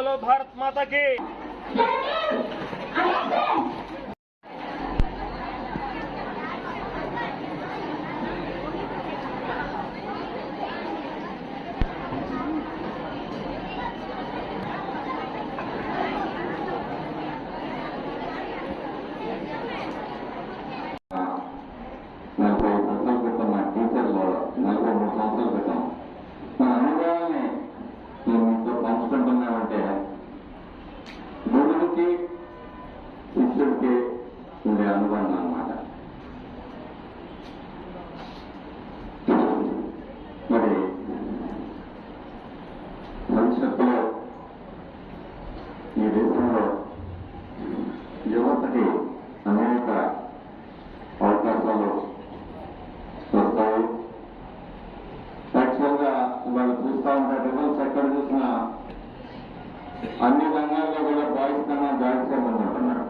बोलो भारत माता की। శిష్యుడికి ఉండే అనుబంధం అన్నమాట. మరి భవిష్యత్తులో ఈ దేశంలో యువతకి అనేక అవకాశాలు వస్తాయి. యాక్చువల్గా వాళ్ళు చూస్తూ ఉంటారు, రిజల్ట్స్ ఎక్కడ చూసినా అన్ని రంగాల్లో కూడా బాయ్స్ కన్నా గర్ల్స్ ఏమని ఉంటున్నారు.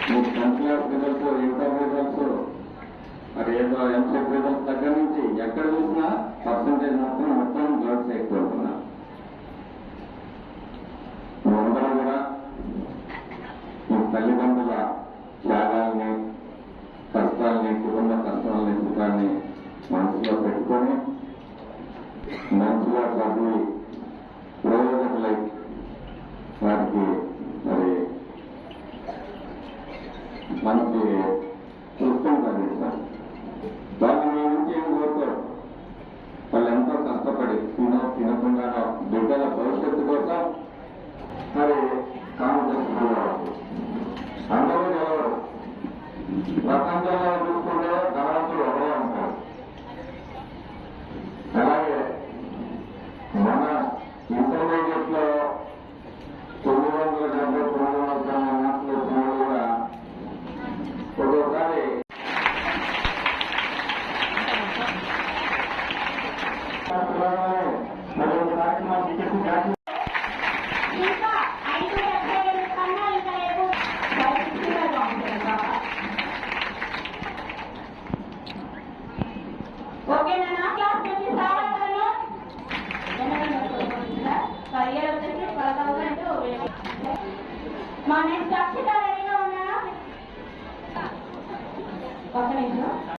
మీకు 10th class results, inter results, మరి ఏదో ఎంసెట్ రిజల్ట్స్ దగ్గర నుంచి ఎక్కడ చూసినా పర్సంటేజ్ మొత్తం గర్ల్స్ ఎక్కువ ఉంటున్నారు. అందరూ కూడా మీ తల్లిదండ్రుల త్యాగాల్ని, కష్టాల్ని, కుటుంబ కష్టాలని, సుఖాన్ని మనసులో పెట్టుకొని మంచిగా చదివి ప్రయోజకులై వారికి మరి మంచి పుస్తకం చదివిస్తారు. వాళ్ళు మీ నుంచి ఏం కోరుకోరు. వాళ్ళు ఎంతో కష్టపడి తినకుండా బిడ్డల భవిష్యత్తు కోసం మరి కాంపిటీషన్ అందరూ ఎవరు ప్రపంచంలో చూసుకుంటే ధనవంతులు ఎవరే ఉంటారు. అలాగే మన ఇంటర్మీడియట్ లో 970 మార్కులు వచ్చిన కూడా ఒక్కోసారి మా నెక్స్ట్ అక్షత